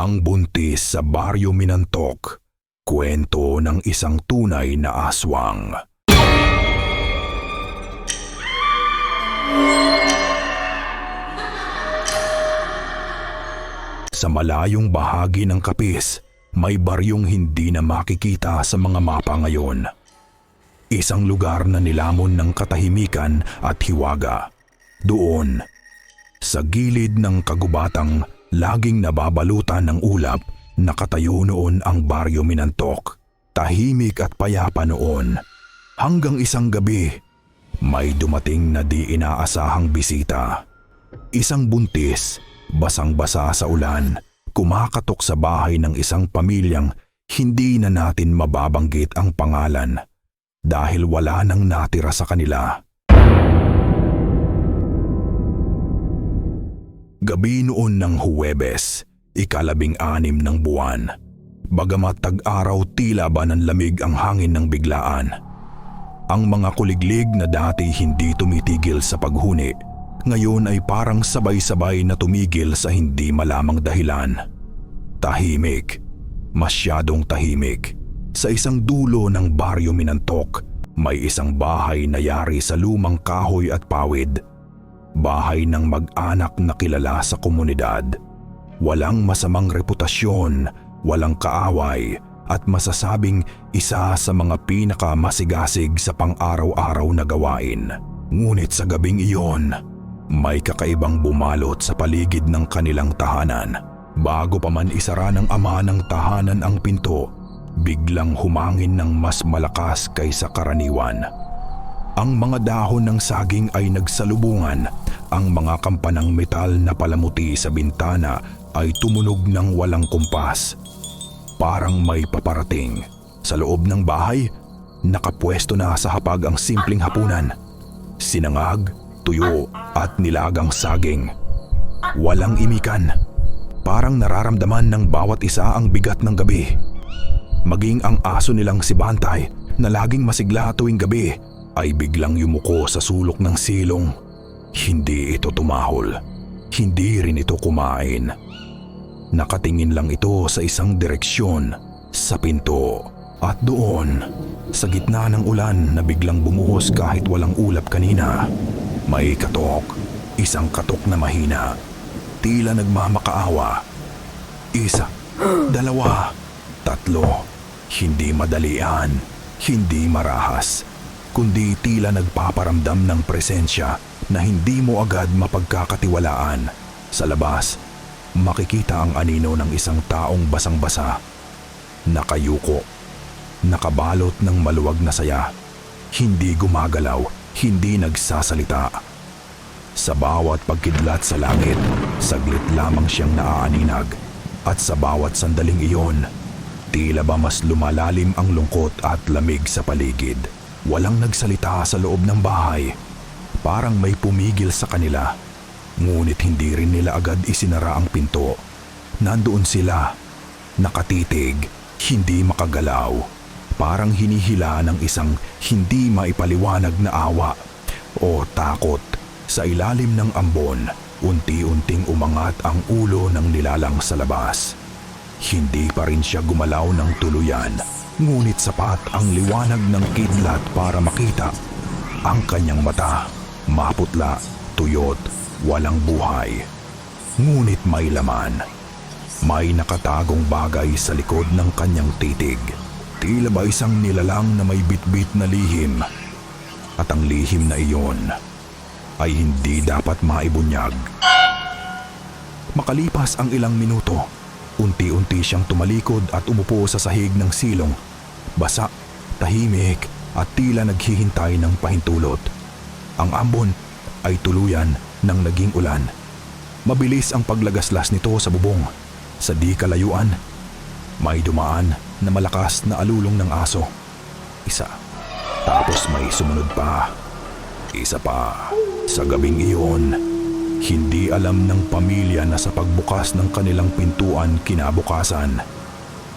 Ang buntis sa Baryo Minantok, kwento ng isang tunay na aswang. Sa malayong bahagi ng Capiz, may baryong hindi na makikita sa mga mapa ngayon. Isang lugar na nilamon ng katahimikan at hiwaga. Doon, sa gilid ng kagubatang laging nababalutan ng ulap, nakatayo noon ang Baryo Minantok. Tahimik at payapa noon. Hanggang isang gabi, may dumating na di inaasahang bisita. Isang buntis, basang-basa sa ulan, kumakatok sa bahay ng isang pamilyang hindi na natin mababanggit ang pangalan dahil wala nang natira sa kanila. Gabi noon ng Huwebes, 16 ng buwan. Bagamat tag-araw, tila ba ng lamig ang hangin ng biglaan. Ang mga kuliglig na dati hindi tumitigil sa paghuni, ngayon ay parang sabay-sabay na tumigil sa hindi malamang dahilan. Tahimik, masyadong tahimik. Sa isang dulo ng Baryo Minantok, may isang bahay na yari sa lumang kahoy at pawid. Bahay ng mag-anak na kilala sa komunidad. Walang masamang reputasyon, walang kaaway, at masasabing isa sa mga pinakamasigasig sa pang-araw-araw na gawain. Ngunit sa gabing iyon, may kakaibang bumalot sa paligid ng kanilang tahanan. Bago pa man isara ng ama ng tahanan ang pinto, biglang humangin ng mas malakas kaysa karaniwan. Ang mga dahon ng saging ay nagsalubungan, ang mga kampanang metal na palamuti sa bintana ay tumunog ng walang kumpas. Parang may paparating. Sa loob ng bahay, nakapwesto na sa hapag ang simpleng hapunan. Sinangag, tuyo at nilagang saging. Walang imikan. Parang nararamdaman ng bawat isa ang bigat ng gabi. Maging ang aso nilang si Bantay na laging masigla tuwing gabi ay biglang yumuko sa sulok ng silong. Hindi ito tumahol. Hindi rin ito kumain. Nakatingin lang ito sa isang direksyon, sa pinto. At doon, sa gitna ng ulan na biglang bumuhos kahit walang ulap kanina, may katok. Isang katok na mahina. Tila nagmamakaawa. Isa, dalawa, tatlo. Hindi madalian, hindi marahas, kundi tila nagpaparamdam ng presensya na hindi mo agad mapagkakatiwalaan. Sa labas, makikita ang anino ng isang taong basang-basa. Nakayuko, nakabalot ng maluwag na saya. Hindi gumagalaw, hindi nagsasalita. Sa bawat pagkidlat sa langit, saglit lamang siyang naaaninag. At sa bawat sandaling iyon, tila ba mas lumalalim ang lungkot at lamig sa paligid. Walang nagsalita sa loob ng bahay. Parang may pumigil sa kanila. Ngunit hindi rin nila agad isinara ang pinto. Nandoon sila, nakatitig, hindi makagalaw. Parang hinihila ng isang hindi maipaliwanag na awa o takot. Sa ilalim ng ambon, unti-unting umangat ang ulo ng nilalang sa labas. Hindi pa rin siya gumalaw ng tuluyan, ngunit sapat ang liwanag ng kidlat para makita. Ang kanyang mata, maputla, tuyot, walang buhay. Ngunit may laman. May nakatagong bagay sa likod ng kanyang titig. Tila ba isang nilalang na may bitbit na lihim. At ang lihim na iyon ay hindi dapat maibunyag. Makalipas ang ilang minuto, unti-unti siyang tumalikod at umupo sa sahig ng silong. Basa, tahimik at tila naghihintay ng pahintulot. Ang ambon ay tuluyan ng naging ulan. Mabilis ang paglagaslas nito sa bubong. Sa di kalayuan, may dumaan na malakas na alulong ng aso. Isa, tapos may sumunod pa. Isa pa. Sa gabing iyon, hindi alam ng pamilya na sa pagbukas ng kanilang pintuan kinabukasan,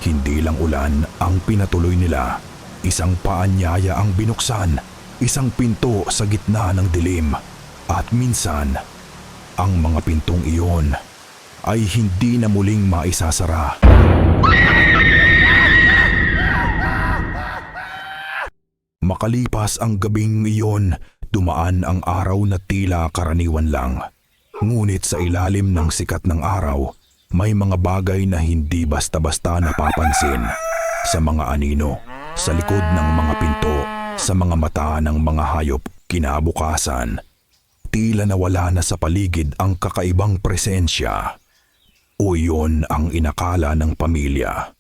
hindi lang ulan ang pinatuloy nila. Isang paanyaya ang binuksan, isang pinto sa gitna ng dilim. At minsan, ang mga pintong iyon ay hindi na muling maisasara. Makalipas ang gabing iyon, dumaan ang araw na tila karaniwan lang. Ngunit sa ilalim ng sikat ng araw, may mga bagay na hindi basta-basta napapansin. Sa mga anino, sa likod ng mga pinto, sa mga mata ng mga hayop kinabukasan, tila nawala na sa paligid ang kakaibang presensya. O iyon ang inakala ng pamilya.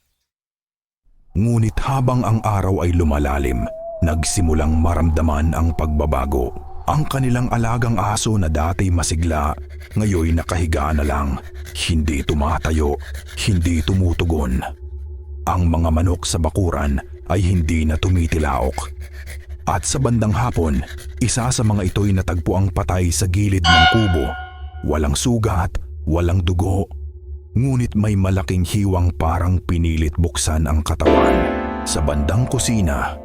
Ngunit habang ang araw ay lumalalim, nagsimulang maramdaman ang pagbabago. Ang kanilang alagang aso na dati masigla, ngayon nakahiga na lang, hindi tumatayo, hindi tumutugon. Ang mga manok sa bakuran ay hindi na tumitilaok. At sa bandang hapon, isa sa mga ito'y natagpuang patay sa gilid ng kubo. Walang sugat, walang dugo. Ngunit may malaking hiwang parang pinilit buksan ang katawan. Sa bandang kusina,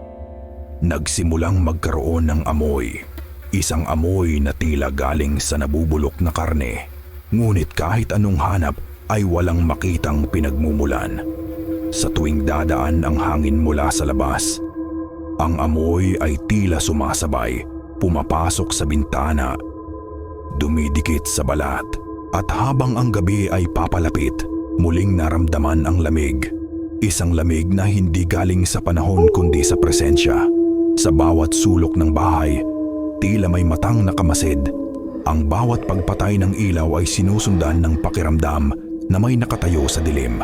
nagsimulang magkaroon ng amoy. Isang amoy na tila galing sa nabubulok na karne. Ngunit kahit anong hanap ay walang makitang pinagmumulan. Sa tuwing dadaan ang hangin mula sa labas, ang amoy ay tila sumasabay, pumapasok sa bintana, dumidikit sa balat. At habang ang gabi ay papalapit, muling naramdaman ang lamig. Isang lamig na hindi galing sa panahon kundi sa presensya. Sa bawat sulok ng bahay, tila may matang nakamasid. Ang bawat pagpatay ng ilaw ay sinusundan ng pakiramdam na may nakatayo sa dilim.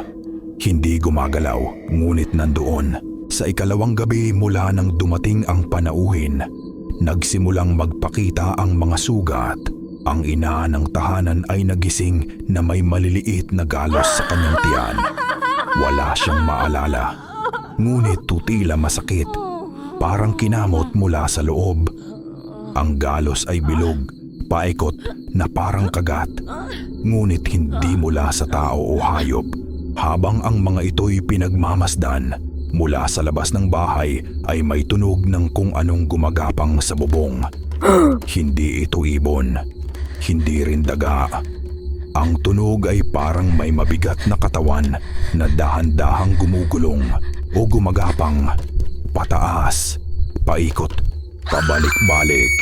Hindi gumagalaw, ngunit nandoon. Sa ikalawang gabi mula nang dumating ang panauhin, nagsimulang magpakita ang mga sugat. Ang ina ng tahanan ay nagising na may maliliit na galos sa kanyang tiyan. Wala siyang maalala. Ngunit tila masakit, parang kinamot mula sa loob. Ang galos ay bilog, paikot na parang kagat. Ngunit hindi mula sa tao o hayop. Habang ang mga ito'y pinagmamasdan, mula sa labas ng bahay ay may tunog ng kung anong gumagapang sa bubong. Hindi ito ibon, hindi rin daga. Ang tunog ay parang may mabigat na katawan na dahan-dahang gumugulong o gumagapang, pataas, paikot, pabalik-balik.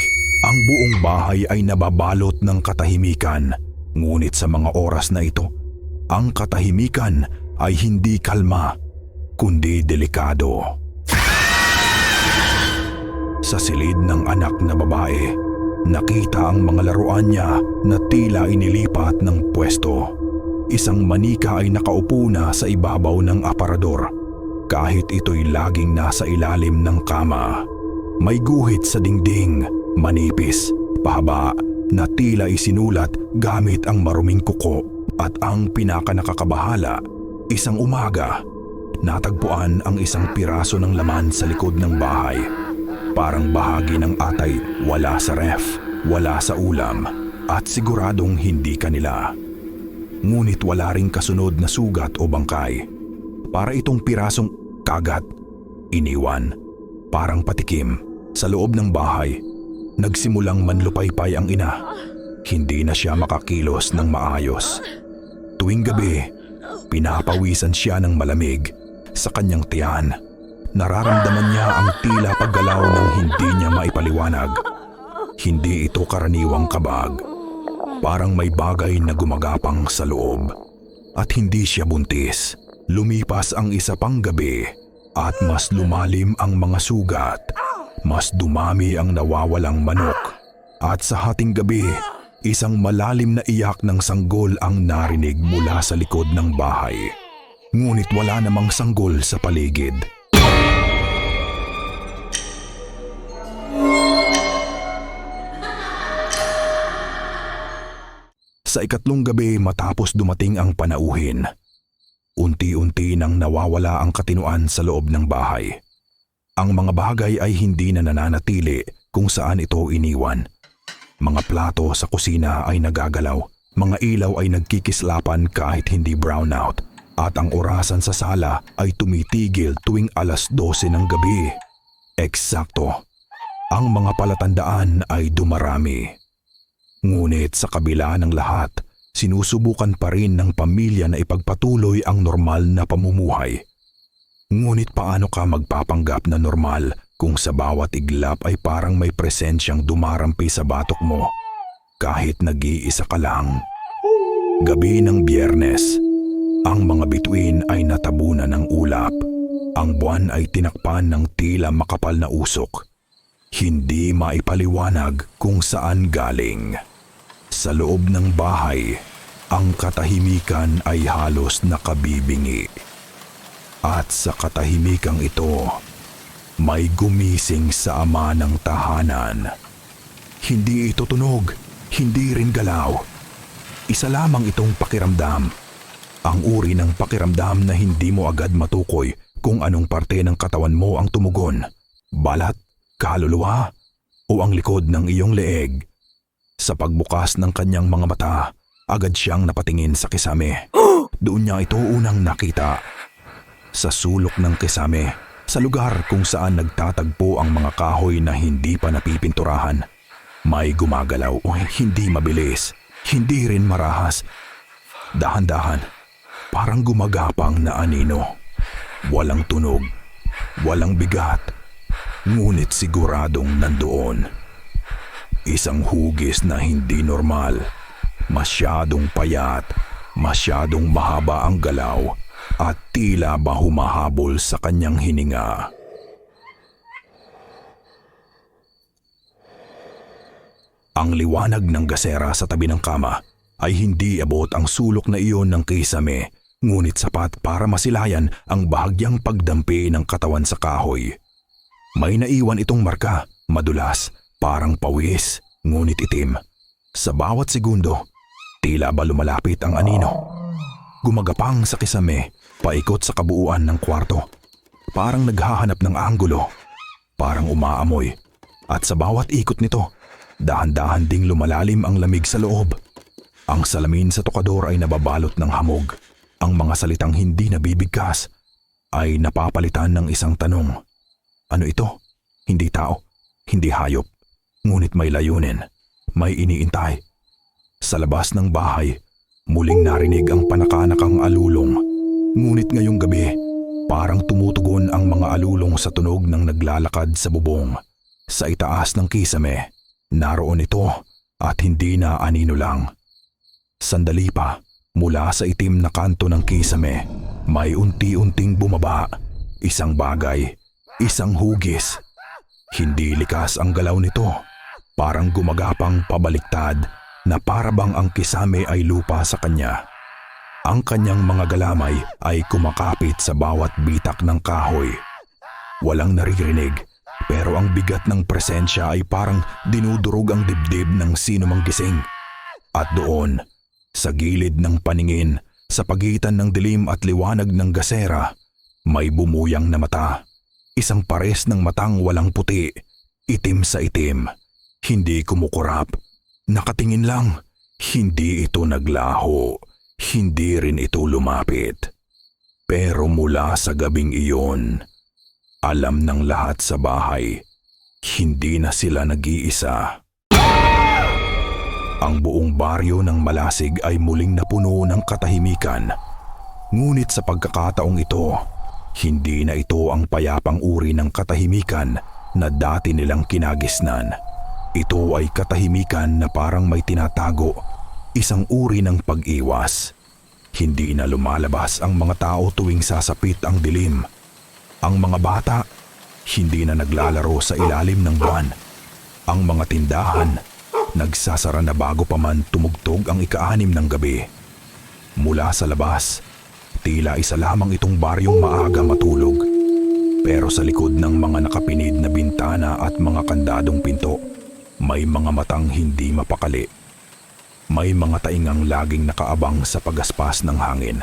Ang buong bahay ay nababalot ng katahimikan. Ngunit sa mga oras na ito, ang katahimikan ay hindi kalma, kundi delikado. Sa silid ng anak na babae, nakita ang mga laruan niya na tila inilipat ng pwesto. Isang manika ay nakaupo na sa ibabaw ng aparador, kahit ito'y laging nasa ilalim ng kama. May guhit sa dingding, manipis, pahaba, na tila isinulat gamit ang maruming kuko. At ang pinakanakakabahala, isang umaga, natagpuan ang isang piraso ng laman sa likod ng bahay. Parang bahagi ng atay, wala sa ref, wala sa ulam, at siguradong hindi kanila. Ngunit wala ring kasunod na sugat o bangkay. Para itong pirasong kagat, iniwan, parang patikim. Sa loob ng bahay, nagsimulang manlupaypay ang ina. Hindi na siya makakilos ng maayos. Tuwing gabi, pinapawisan siya ng malamig sa kanyang tiyan. Nararamdaman niya ang tila paggalaw ng hindi niya maipaliwanag. Hindi ito karaniwang kabag. Parang may bagay na gumagapang sa loob. At hindi siya buntis. Lumipas ang isa pang gabi at mas lumalim ang mga sugat. Mas dumami ang nawawalang manok. At sa hating gabi, isang malalim na iyak ng sanggol ang narinig mula sa likod ng bahay. Ngunit wala namang sanggol sa paligid. Sa ikatlong gabi matapos dumating ang panauhin, unti-unti nang nawawala ang katinuan sa loob ng bahay. Ang mga bagay ay hindi na nananatili kung saan ito iniwan. Mga plato sa kusina ay nagagalaw, mga ilaw ay nagkikislapan kahit hindi brownout, at ang orasan sa sala ay tumitigil tuwing 12:00 ng gabi. Eksakto. Ang mga palatandaan ay dumarami. Ngunit sa kabila ng lahat, sinusubukan pa rin ng pamilya na ipagpatuloy ang normal na pamumuhay. Ngunit paano ka magpapanggap na normal kung sa bawat iglap ay parang may presensyang dumarampi sa batok mo kahit nag-iisa ka lang? Gabi ng Biyernes, ang mga bituin ay natabunan ng ulap. Ang buwan ay tinakpan ng tila makapal na usok. Hindi maipaliwanag kung saan galing. Sa loob ng bahay, ang katahimikan ay halos nakabibingi. At sa katahimikang ito, may gumising sa ama ng tahanan. Hindi ito tunog, hindi rin galaw. Isa lamang itong pakiramdam. Ang uri ng pakiramdam na hindi mo agad matukoy kung anong parte ng katawan mo ang tumugon. Balat, kaluluwa, o ang likod ng iyong leeg. Sa pagbukas ng kanyang mga mata, agad siyang napatingin sa kisame. Doon niya ito unang nakita. Sa sulok ng kisame, sa lugar kung saan nagtatagpo ang mga kahoy na hindi pa napipinturahan, may gumagalaw o hindi mabilis, hindi rin marahas. Dahan-dahan, parang gumagapang na anino. Walang tunog, walang bigat, ngunit siguradong nandoon. Isang hugis na hindi normal, masyadong payat, masyadong mahaba ang galaw at tila ba humahabol sa kanyang hininga. Ang liwanag ng gasera sa tabi ng kama ay hindi abot ang sulok na iyon ng kisame, ngunit sapat para masilayan ang bahagyang pagdampi ng katawan sa kahoy. May naiwan itong marka, madulas, parang pawis, ngunit itim. Sa bawat segundo, tila ba lumalapit ang anino. Gumagapang sa kisame, paikot sa kabuuan ng kwarto. Parang naghahanap ng anggulo, parang umaamoy. At sa bawat ikot nito, dahan-dahan ding lumalalim ang lamig sa loob. Ang salamin sa tokador ay nababalot ng hamog. Ang mga salitang hindi nabibigkas ay napapalitan ng isang tanong. Ano ito? Hindi tao, hindi hayop. Ngunit may layunin, may iniintay. Sa labas ng bahay, muling narinig ang panakanakang alulong. Ngunit ngayong gabi, parang tumutugon ang mga alulong sa tunog ng naglalakad sa bubong. Sa itaas ng kisame, naroon ito at hindi na anino lang. Sandali pa, mula sa itim na kanto ng kisame, may unti-unting bumaba. Isang bagay, isang hugis. Hindi likas ang galaw nito. Parang gumagapang pabaliktad na parabang ang kisame ay lupa sa kanya. Ang kanyang mga galamay ay kumakapit sa bawat bitak ng kahoy. Walang naririnig, pero ang bigat ng presensya ay parang dinudurog ang dibdib ng sino mang gising. At doon, sa gilid ng paningin, sa pagitan ng dilim at liwanag ng gasera, may bumuyang na mata. Isang pares ng matang walang puti, itim sa itim. Hindi kumukurap, nakatingin lang. Hindi ito naglaho, hindi rin ito lumapit. Pero mula sa gabing iyon, alam ng lahat sa bahay, hindi na sila nag-iisa. Ang buong baryo ng Malasig ay muling napuno ng katahimikan. Ngunit sa pagkakataong ito, hindi na ito ang payapang uri ng katahimikan na dati nilang kinagisnan. Ito ay katahimikan na parang may tinatago, isang uri ng pag-iwas. Hindi na lumalabas ang mga tao tuwing sasapit ang dilim. Ang mga bata, hindi na naglalaro sa ilalim ng buwan. Ang mga tindahan, nagsasara na bago pa man tumugtog ang ika-6 ng gabi. Mula sa labas, tila isa lamang itong baryong maaga matulog. Pero sa likod ng mga nakapinid na bintana at mga kandadong pinto, may mga matang hindi mapakali. May mga taingang laging nakaabang sa pagaspas ng hangin.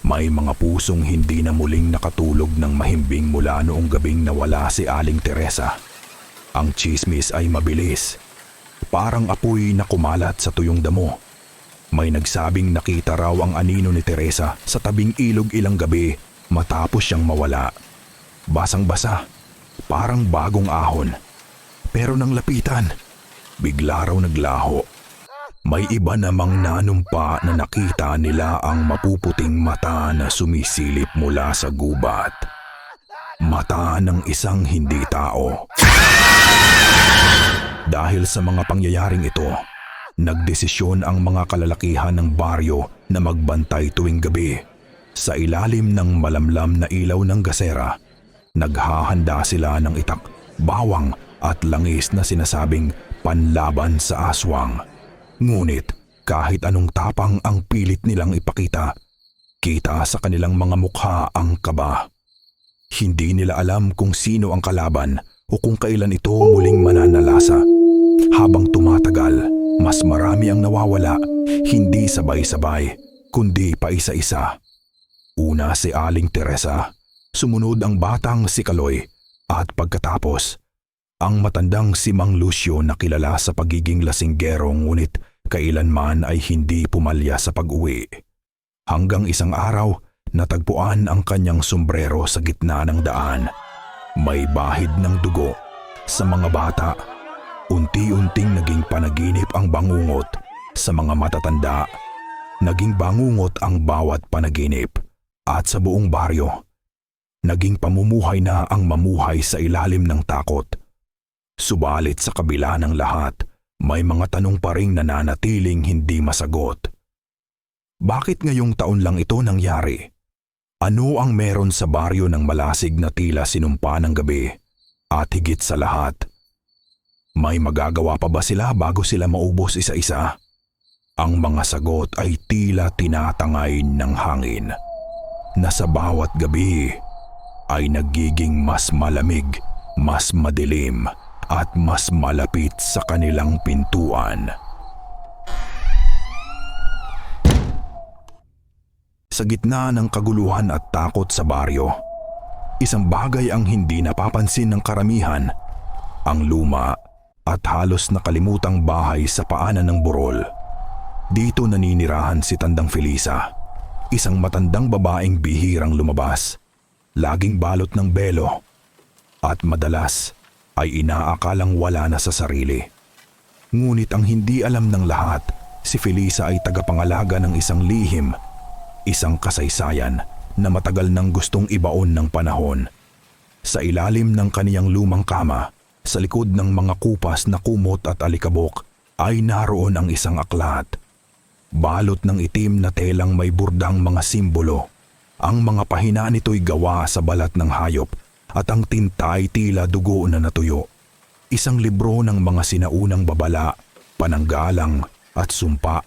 May mga pusong hindi na muling nakatulog ng mahimbing mula noong gabing nawala si Aling Teresa. Ang tsismis ay mabilis, parang apoy na kumalat sa tuyong damo. May nagsabing nakita raw ang anino ni Teresa sa tabing ilog ilang gabi matapos siyang mawala. Basang-basa, parang bagong ahon. Pero nang lapitan, bigla raw naglaho. May iba namang nanumpa na nakita nila ang mapuputing mata na sumisilip mula sa gubat. Mata ng isang hindi tao. Dahil sa mga pangyayaring ito, nagdesisyon ang mga kalalakihan ng baryo na magbantay tuwing gabi. Sa ilalim ng malamlam na ilaw ng gasera, naghahanda sila ng itak, bawang at langis na sinasabing panlaban sa aswang. Ngunit kahit anong tapang ang pilit nilang ipakita, kita sa kanilang mga mukha ang kaba. Hindi nila alam kung sino ang kalaban o kung kailan ito muling mananalasa. Habang tumatagal, mas marami ang nawawala, hindi sabay-sabay, kundi paisa-isa. Una si Aling Teresa, sumunod ang batang si Kaloy, at pagkatapos, ang matandang si Mang Lucio na kilala sa pagiging lasinggero ngunit kailanman ay hindi pumalya sa pag-uwi. Hanggang isang araw, natagpuan ang kanyang sombrero sa gitna ng daan. May bahid ng dugo. Sa mga bata, unti-unting naging panaginip ang bangungot. Sa mga matatanda, naging bangungot ang bawat panaginip. At sa buong baryo, naging pamumuhay na ang mamuhay sa ilalim ng takot. Subalit sa kabila ng lahat, may mga tanong pa ring nananatiling hindi masagot. Bakit ngayong taon lang ito nangyari? Ano ang meron sa baryo ng malasig na tila sinumpa ng gabi? At higit sa lahat, may magagawa pa ba sila bago sila maubos isa-isa? Ang mga sagot ay tila tinatangay ng hangin, na sa bawat gabi ay nagiging mas malamig, mas madilim, at mas malapit sa kanilang pintuan. Sa gitna ng kaguluhan at takot sa baryo, isang bagay ang hindi napapansin ng karamihan, ang luma at halos nakalimutang bahay sa paanan ng burol. Dito naninirahan si Tandang Felisa, isang matandang babaeng bihirang lumabas, laging balot ng belo, at madalas ay inaakalang wala na sa sarili. Ngunit ang hindi alam ng lahat, si Felisa ay tagapangalaga ng isang lihim, isang kasaysayan na matagal nang gustong ibaon ng panahon. Sa ilalim ng kaniyang lumang kama, sa likod ng mga kupas na kumot at alikabok, ay naroon ang isang aklat. Balot ng itim na telang may burdang mga simbolo. Ang mga pahina nito'y gawa sa balat ng hayop at ang tinta ay tila dugo na natuyo. Isang libro ng mga sinaunang babala, pananggalang at sumpa.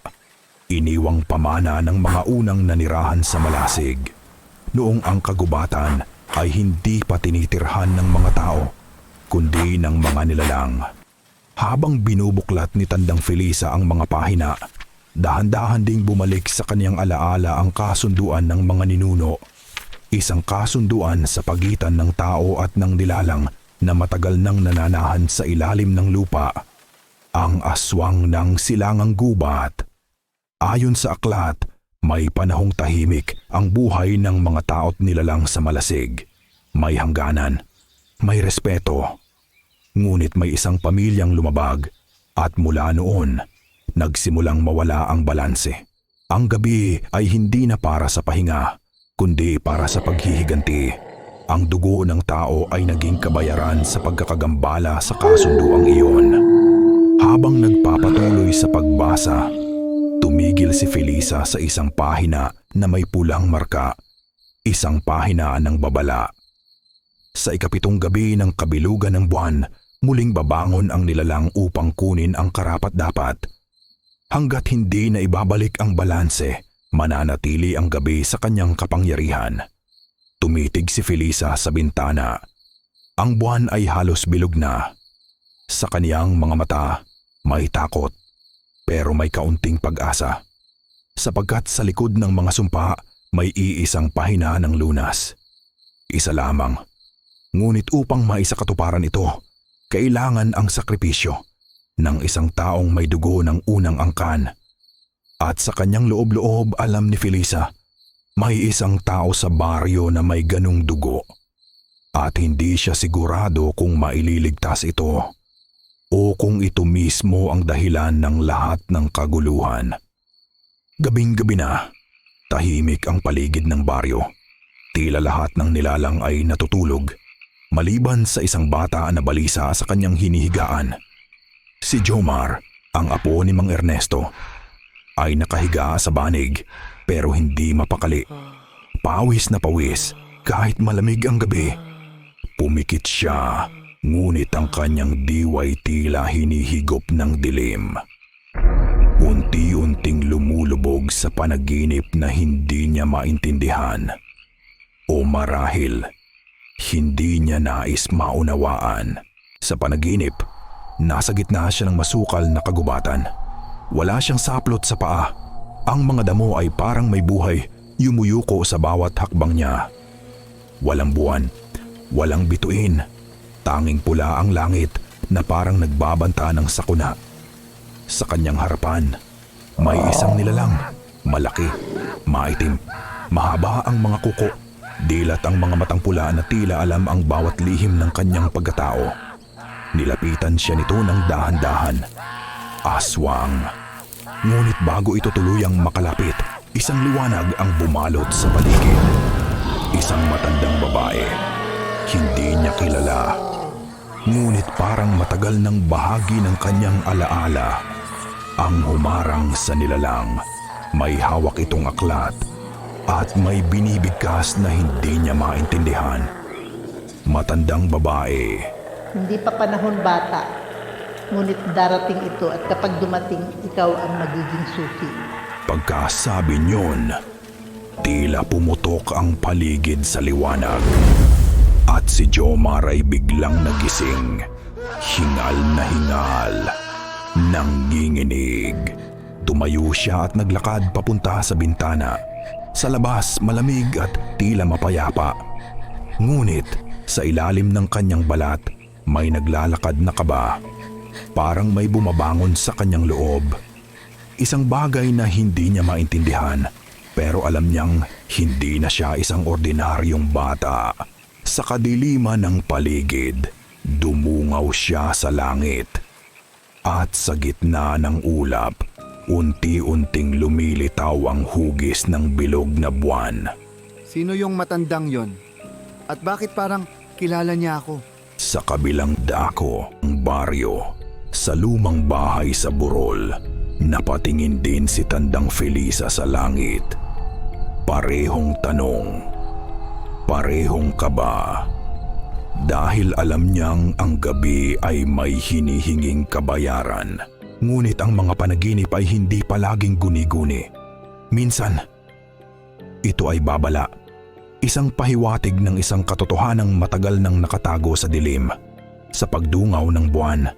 Iniwang pamana ng mga unang nanirahan sa Malasig. Noong ang kagubatan ay hindi pa tinitirhan ng mga tao, kundi ng mga nilalang. Habang binubuklat ni Tandang Felisa ang mga pahina, dahan-dahan ding bumalik sa kaniyang alaala ang kasunduan ng mga ninuno. Isang kasunduan sa pagitan ng tao at ng nilalang na matagal nang nananahan sa ilalim ng lupa. Ang aswang ng silangang gubat. Ayon sa aklat, may panahong tahimik ang buhay ng mga tao't nilalang sa Malasig. May hangganan, may respeto. Ngunit may isang pamilyang lumabag at mula noon, nagsimulang mawala ang balanse. Ang gabi ay hindi na para sa pahinga, kundi para sa paghihiganti. Ang dugo ng tao ay naging kabayaran sa pagkakagambala sa kasunduang iyon. Habang nagpapatuloy sa pagbasa, tumigil si Felisa sa isang pahina na may pulang marka, isang pahina ng babala. Sa ikapitong gabi ng kabilugan ng buwan, muling babangon ang nilalang upang kunin ang karapat-dapat. Hanggat hindi na ibabalik ang balanse, mananatili ang gabi sa kanyang kapangyarihan. Tumitig si Felisa sa bintana. Ang buwan ay halos bilog na. Sa kaniyang mga mata, may takot, pero may kaunting pag-asa. Sapagkat sa likod ng mga sumpa, may iisang pahina ng lunas. Isa lamang. Ngunit upang maisakatuparan ito, kailangan ang sakripisyo ng isang taong may dugo ng unang angkan. At sa kanyang loob-loob alam ni Felisa, may isang tao sa baryo na may ganung dugo. At hindi siya sigurado kung maililigtas ito. o kung ito mismo ang dahilan ng lahat ng kaguluhan. Gabing-gabi na, tahimik ang paligid ng baryo. Tila lahat ng nilalang ay natutulog, maliban sa isang bata na balisa sa kanyang hinihigaan. Si Jomar, ang apo ni Mang Ernesto, ay nakahiga sa banig pero hindi mapakali. Pawis na pawis kahit malamig ang gabi. Pumikit siya, ngunit ang kanyang diway tila hinihigop ng dilim. Unti-unting lumulubog sa panaginip na hindi niya maintindihan. O marahil, hindi niya nais maunawaan. Sa panaginip, nasa gitna siya ng masukal na kagubatan. Wala siyang saplot sa paa. Ang mga damo ay parang may buhay, yumuyuko sa bawat hakbang niya. Walang buwan, walang bituin. Tanging pula ang langit na parang nagbabanta ng sakuna. Sa kanyang harapan, may isang nilalang, malaki, maitim, mahaba ang mga kuko, dilat ang mga matang pula na tila alam ang bawat lihim ng kanyang pagkatao. Nilapitan siya nito ng dahan-dahan. Aswang. Ngunit bago ito tuluyang makalapit, isang liwanag ang bumalot sa paligid. Isang matandang babae. Hindi niya kilala. Ngunit parang matagal ng bahagi ng kanyang alaala ang humarang sa nilalang. May hawak itong aklat at may binibigkas na hindi niya maintindihan. Matandang babae. Hindi pa panahon bata, ngunit darating ito at kapag dumating, ikaw ang magiging susi. Pagkasabi niyon, tila pumutok ang paligid sa liwanag. At si Jomar ay biglang nagising, hingal na hingal, nanginginig. Tumayo siya at naglakad papunta sa bintana. Sa labas, malamig at tila mapayapa. Ngunit sa ilalim ng kanyang balat, may naglalakad na kaba. Parang may bumabangon sa kanyang loob. Isang bagay na hindi niya maintindihan, pero alam niyang hindi na siya isang ordinaryong bata. Sa kadiliman ng paligid, dumungaw siya sa langit. At sa gitna ng ulap, unti-unting lumilitaw ang hugis ng bilog na buwan. Sino yung matandang yon? At bakit parang kilala niya ako? Sa kabilang dako ng baryo, sa lumang bahay sa Burol, napatingin din si Tandang Felisa sa langit. Parehong tanong, parehong kaba. Dahil alam niyang ang gabi ay may hinihinging kabayaran. Ngunit ang mga panaginip ay hindi palaging guni-guni. Minsan, ito ay babala. Isang pahiwatig ng isang katotohanang matagal nang nakatago sa dilim, sa pagdungaw ng buwan,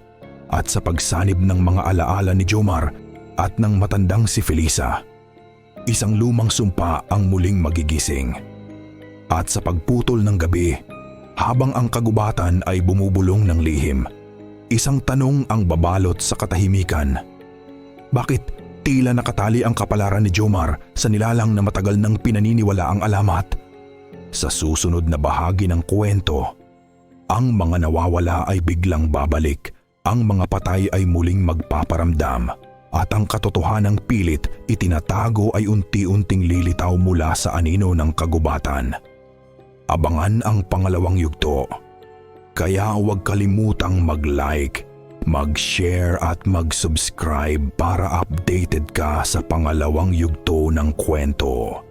at sa pagsanib ng mga alaala ni Jomar at ng matandang si Felisa. Isang lumang sumpa ang muling magigising. At sa pagputol ng gabi, habang ang kagubatan ay bumubulong ng lihim, isang tanong ang babalot sa katahimikan. Bakit tila nakatali ang kapalaran ni Jomar sa nilalang na matagal nang pinaniniwala ang alamat? Sa susunod na bahagi ng kwento, ang mga nawawala ay biglang babalik, ang mga patay ay muling magpaparamdam, at ang katotohanang pilit itinatago ay unti-unting lilitaw mula sa anino ng kagubatan. Abangan ang pangalawang yugto. Kaya huwag kalimutang mag-like, mag-share at mag-subscribe para updated ka sa pangalawang yugto ng kwento.